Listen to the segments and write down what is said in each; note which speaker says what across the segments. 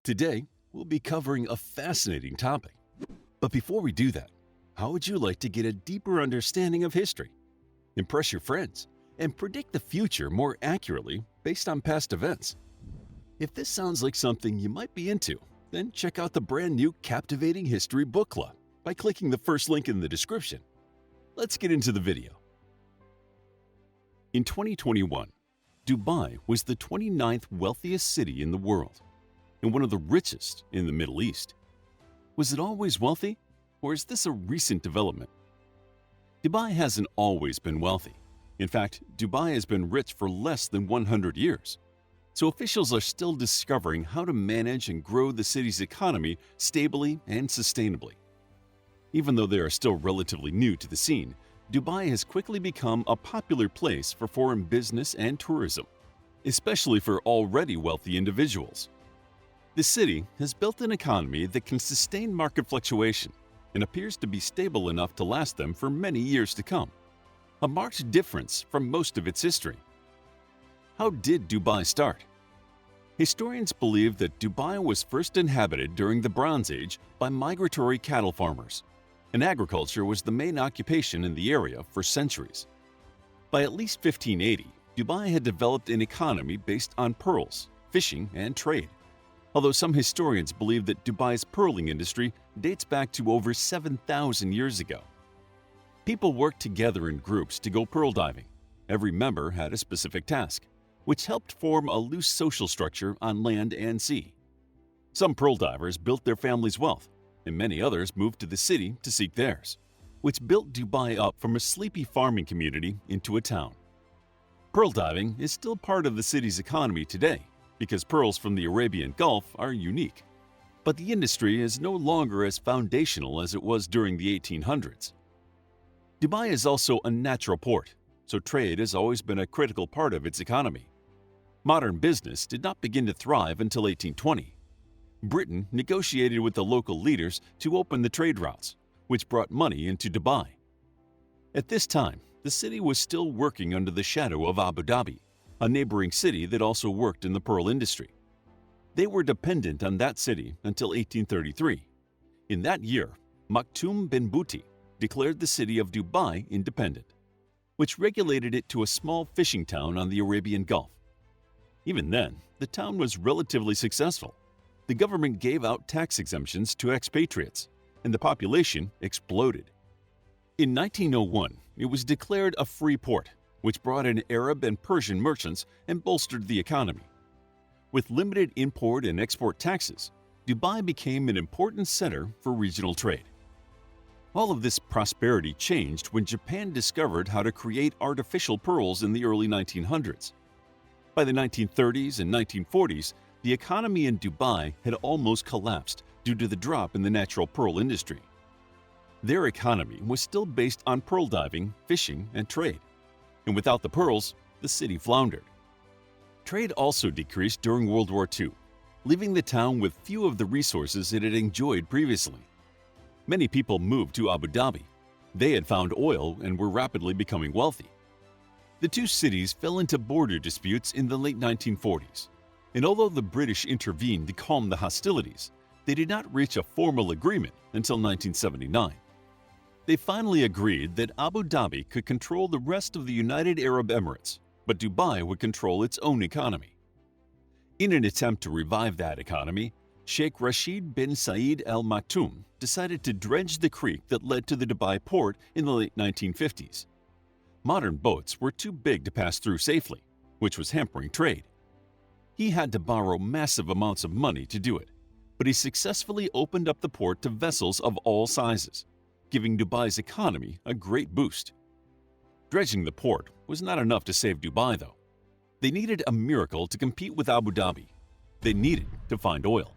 Speaker 1: Today, we'll be covering a fascinating topic. But before we do that, how would you like to get a deeper understanding of history, impress your friends, and predict the future more accurately based on past events? If this sounds like something you might be into, then check out the brand new Captivating History Book Club by clicking the first link in the description. Let's get into the video. In 2021, Dubai was the 29th wealthiest city in the world and one of the richest in the Middle East. Was it always wealthy, or is this a recent development? Dubai hasn't always been wealthy. In fact, Dubai has been rich for less than 100 years. So officials are still discovering how to manage and grow the city's economy stably and sustainably. Even though they are still relatively new to the scene, Dubai has quickly become a popular place for foreign business and tourism, especially for already wealthy individuals. The city has built an economy that can sustain market fluctuation and appears to be stable enough to last them for many years to come, a marked difference from most of its history. How did Dubai start? Historians believe that Dubai was first inhabited during the Bronze Age by migratory cattle farmers, and agriculture was the main occupation in the area for centuries. By at least 1580, Dubai had developed an economy based on pearls, fishing, and trade, although some historians believe that Dubai's pearling industry dates back to over 7,000 years ago. People worked together in groups to go pearl diving. Every member had a specific task, which helped form a loose social structure on land and sea. Some pearl divers built their family's wealth, and many others moved to the city to seek theirs, which built Dubai up from a sleepy farming community into a town. Pearl diving is still part of the city's economy today because pearls from the Arabian Gulf are unique. But the industry is no longer as foundational as it was during the 1800s. Dubai is also a natural port, so trade has always been a critical part of its economy. Modern business did not begin to thrive until 1820. Britain negotiated with the local leaders to open the trade routes, which brought money into Dubai. At this time, the city was still working under the shadow of Abu Dhabi, a neighboring city that also worked in the pearl industry. They were dependent on that city until 1833. In that year, Maktoum bin Bouti declared the city of Dubai independent, which regulated it to a small fishing town on the Arabian Gulf. Even then, the town was relatively successful. The government gave out tax exemptions to expatriates, and the population exploded. In 1901, it was declared a free port, which brought in Arab and Persian merchants and bolstered the economy. With limited import and export taxes, Dubai became an important center for regional trade. All of this prosperity changed when Japan discovered how to create artificial pearls in the early 1900s. By the 1930s and 1940s, the economy in Dubai had almost collapsed due to the drop in the natural pearl industry. Their economy was still based on pearl diving, fishing, and trade. And without the pearls, the city floundered. Trade also decreased during World War II, leaving the town with few of the resources it had enjoyed previously. Many people moved to Abu Dhabi. They had found oil and were rapidly becoming wealthy. The two cities fell into border disputes in the late 1940s, and although the British intervened to calm the hostilities, they did not reach a formal agreement until 1979. They finally agreed that Abu Dhabi could control the rest of the United Arab Emirates, but Dubai would control its own economy. In an attempt to revive that economy, Sheikh Rashid bin Saeed Al Maktoum decided to dredge the creek that led to the Dubai port in the late 1950s. Modern boats were too big to pass through safely, which was hampering trade. He had to borrow massive amounts of money to do it, but he successfully opened up the port to vessels of all sizes, giving Dubai's economy a great boost. Dredging the port was not enough to save Dubai, though. They needed a miracle to compete with Abu Dhabi. They needed to find oil.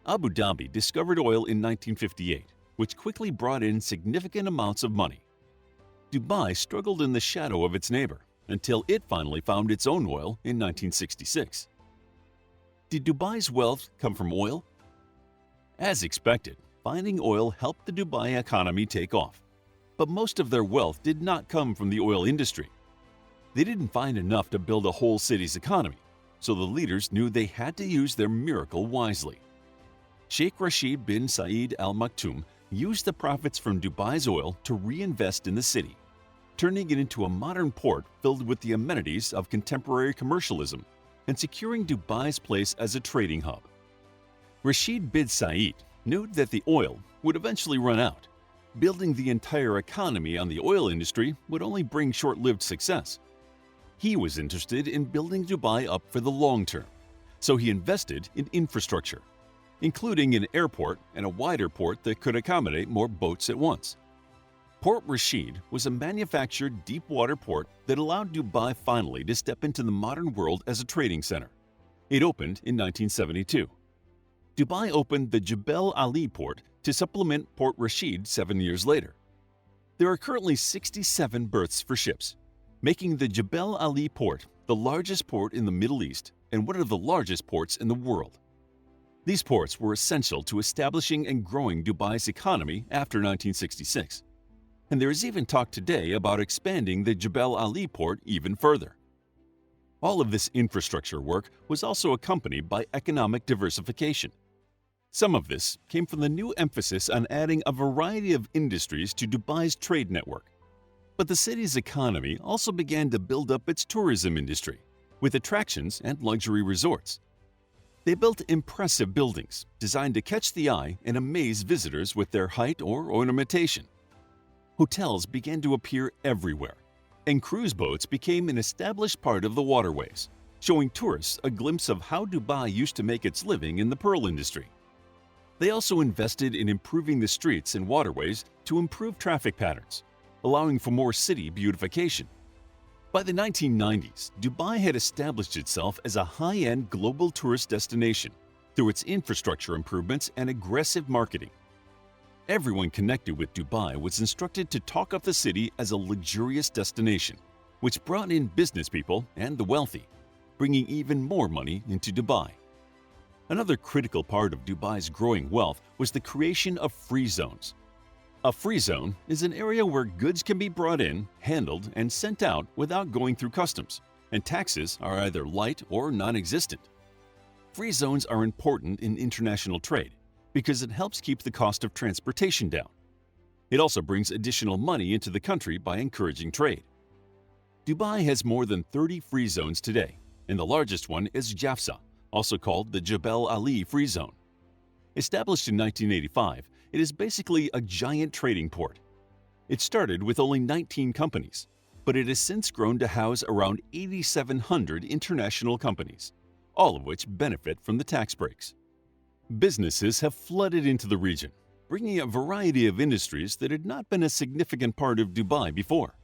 Speaker 1: Abu Dhabi discovered oil in 1958, which quickly brought in significant amounts of money. Dubai struggled in the shadow of its neighbor until it finally found its own oil in 1966. Did Dubai's wealth come from oil? As expected, finding oil helped the Dubai economy take off, but most of their wealth did not come from the oil industry. They didn't find enough to build a whole city's economy, so the leaders knew they had to use their miracle wisely. Sheikh Rashid bin Saeed Al Maktoum used the profits from Dubai's oil to reinvest in the city, turning it into a modern port filled with the amenities of contemporary commercialism and securing Dubai's place as a trading hub. Rashid bin Saeed knew that the oil would eventually run out. Building the entire economy on the oil industry would only bring short-lived success. He was interested in building Dubai up for the long term, so he invested in infrastructure, including an airport and a wider port that could accommodate more boats at once. Port Rashid was a manufactured deep-water port that allowed Dubai finally to step into the modern world as a trading center. It opened in 1972. Dubai opened the Jebel Ali port to supplement Port Rashid 7 years later. There are currently 67 berths for ships, making the Jebel Ali port the largest port in the Middle East and one of the largest ports in the world. These ports were essential to establishing and growing Dubai's economy after 1966. And there is even talk today about expanding the Jebel Ali port even further. All of this infrastructure work was also accompanied by economic diversification. Some of this came from the new emphasis on adding a variety of industries to Dubai's trade network. But the city's economy also began to build up its tourism industry, with attractions and luxury resorts. They built impressive buildings designed to catch the eye and amaze visitors with their height or ornamentation. Hotels began to appear everywhere, and cruise boats became an established part of the waterways, showing tourists a glimpse of how Dubai used to make its living in the pearl industry. They also invested in improving the streets and waterways to improve traffic patterns, allowing for more city beautification. By the 1990s, Dubai had established itself as a high-end global tourist destination through its infrastructure improvements and aggressive marketing. Everyone connected with Dubai was instructed to talk up the city as a luxurious destination, which brought in business people and the wealthy, bringing even more money into Dubai. Another critical part of Dubai's growing wealth was the creation of free zones. A free zone is an area where goods can be brought in, handled, and sent out without going through customs, and taxes are either light or non-existent. Free zones are important in international trade because it helps keep the cost of transportation down. It also brings additional money into the country by encouraging trade. Dubai has more than 30 free zones today, and the largest one is Jafsa, also called the Jebel Ali Free Zone. Established in 1985, it is basically a giant trading port. It started with only 19 companies, but it has since grown to house around 8,700 international companies, all of which benefit from the tax breaks. Businesses have flooded into the region, bringing a variety of industries that had not been a significant part of Dubai before,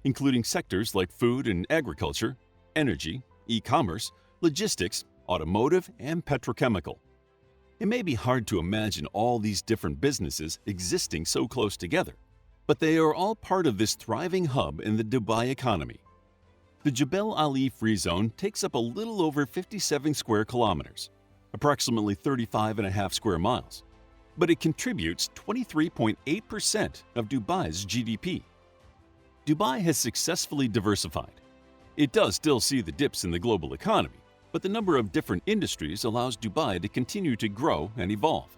Speaker 1: including sectors like food and agriculture, energy, e-commerce, logistics, automotive, and petrochemical. It may be hard to imagine all these different businesses existing so close together, but they are all part of this thriving hub in the Dubai economy. The Jebel Ali Free Zone takes up a little over 57 square kilometers, approximately 35.5 square miles, but it contributes 23.8% of Dubai's GDP. Dubai has successfully diversified. It does still see the dips in the global economy, but the number of different industries allows Dubai to continue to grow and evolve.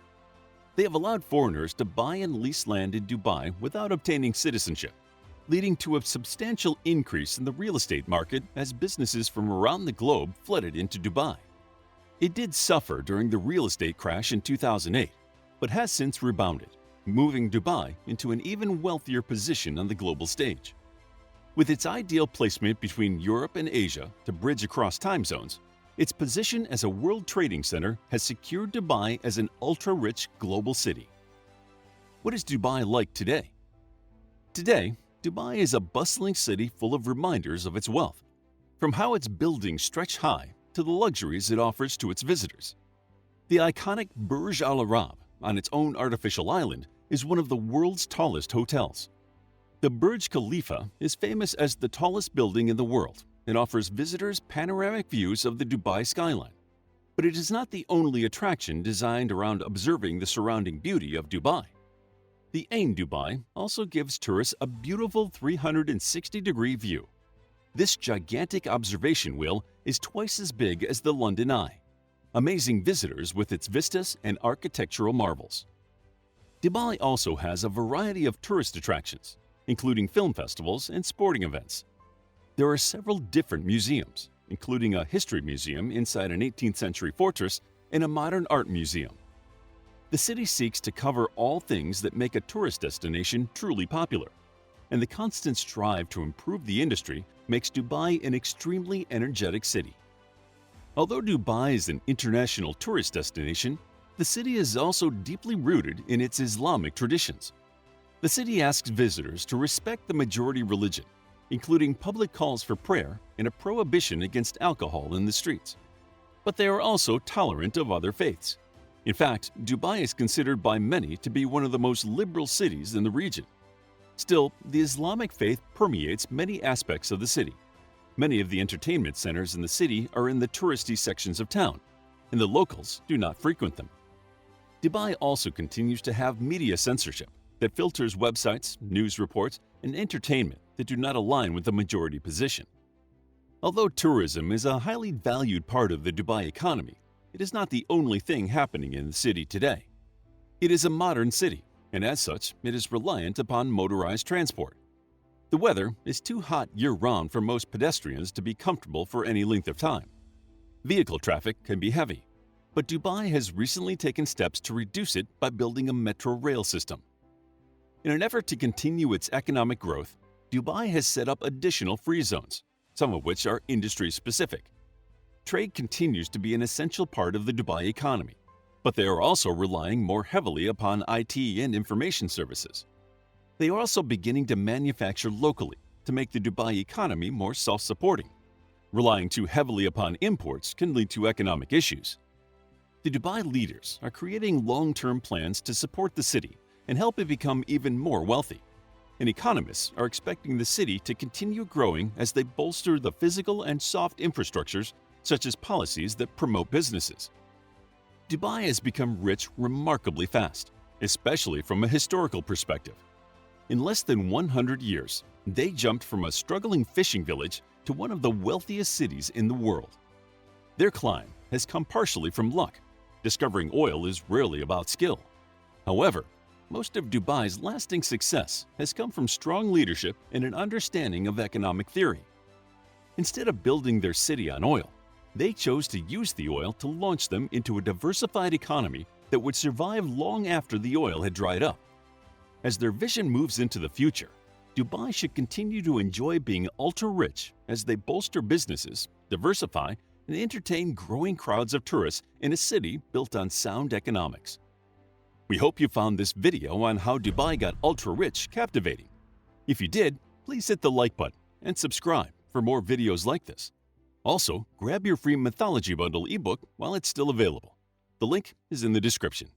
Speaker 1: They have allowed foreigners to buy and lease land in Dubai without obtaining citizenship, leading to a substantial increase in the real estate market as businesses from around the globe flooded into Dubai. It did suffer during the real estate crash in 2008, but has since rebounded, moving Dubai into an even wealthier position on the global stage. With its ideal placement between Europe and Asia to bridge across time zones, its position as a world trading center has secured Dubai as an ultra-rich global city. What is Dubai like today? Today, Dubai is a bustling city full of reminders of its wealth, from how its buildings stretch high to the luxuries it offers to its visitors. The iconic Burj Al Arab, on its own artificial island, is one of the world's tallest hotels. The Burj Khalifa is famous as the tallest building in the world and offers visitors panoramic views of the Dubai skyline. But it is not the only attraction designed around observing the surrounding beauty of Dubai. The Ain Dubai also gives tourists a beautiful 360-degree view. This gigantic observation wheel is twice as big as the London Eye, amazing visitors with its vistas and architectural marvels. Dubai also has a variety of tourist attractions, including film festivals and sporting events. There are several different museums, including a history museum inside an 18th century fortress and a modern art museum. The city seeks to cover all things that make a tourist destination truly popular, and the constant strive to improve the industry makes Dubai an extremely energetic city. Although Dubai is an international tourist destination, the city is also deeply rooted in its Islamic traditions. The city asks visitors to respect the majority religion, including public calls for prayer and a prohibition against alcohol in the streets. But they are also tolerant of other faiths. In fact, Dubai is considered by many to be one of the most liberal cities in the region. Still, the Islamic faith permeates many aspects of the city. Many of the entertainment centers in the city are in the touristy sections of town, and the locals do not frequent them. Dubai also continues to have media censorship that filters websites, news reports, and entertainment that do not align with the majority position. Although tourism is a highly valued part of the Dubai economy, it is not the only thing happening in the city today. It is a modern city, and as such, it is reliant upon motorized transport. The weather is too hot year-round for most pedestrians to be comfortable for any length of time. Vehicle traffic can be heavy, but Dubai has recently taken steps to reduce it by building a metro rail system. In an effort to continue its economic growth, Dubai has set up additional free zones, some of which are industry-specific. Trade continues to be an essential part of the Dubai economy, but they are also relying more heavily upon IT and information services. They are also beginning to manufacture locally to make the Dubai economy more self-supporting. Relying too heavily upon imports can lead to economic issues. The Dubai leaders are creating long-term plans to support the city and help it become even more wealthy. And economists are expecting the city to continue growing as they bolster the physical and soft infrastructures such as policies that promote businesses. Dubai has become rich remarkably fast, especially from a historical perspective. In less than 100 years, they jumped from a struggling fishing village to one of the wealthiest cities in the world. Their climb has come partially from luck. Discovering oil is rarely about skill. However, most of Dubai's lasting success has come from strong leadership and an understanding of economic theory. Instead of building their city on oil, they chose to use the oil to launch them into a diversified economy that would survive long after the oil had dried up. As their vision moves into the future, Dubai should continue to enjoy being ultra-rich as they bolster businesses, diversify, and entertain growing crowds of tourists in a city built on sound economics. We hope you found this video on how Dubai got ultra-rich captivating. If you did, please hit the like button and subscribe for more videos like this. Also, grab your free Mythology Bundle ebook while it's still available. The link is in the description.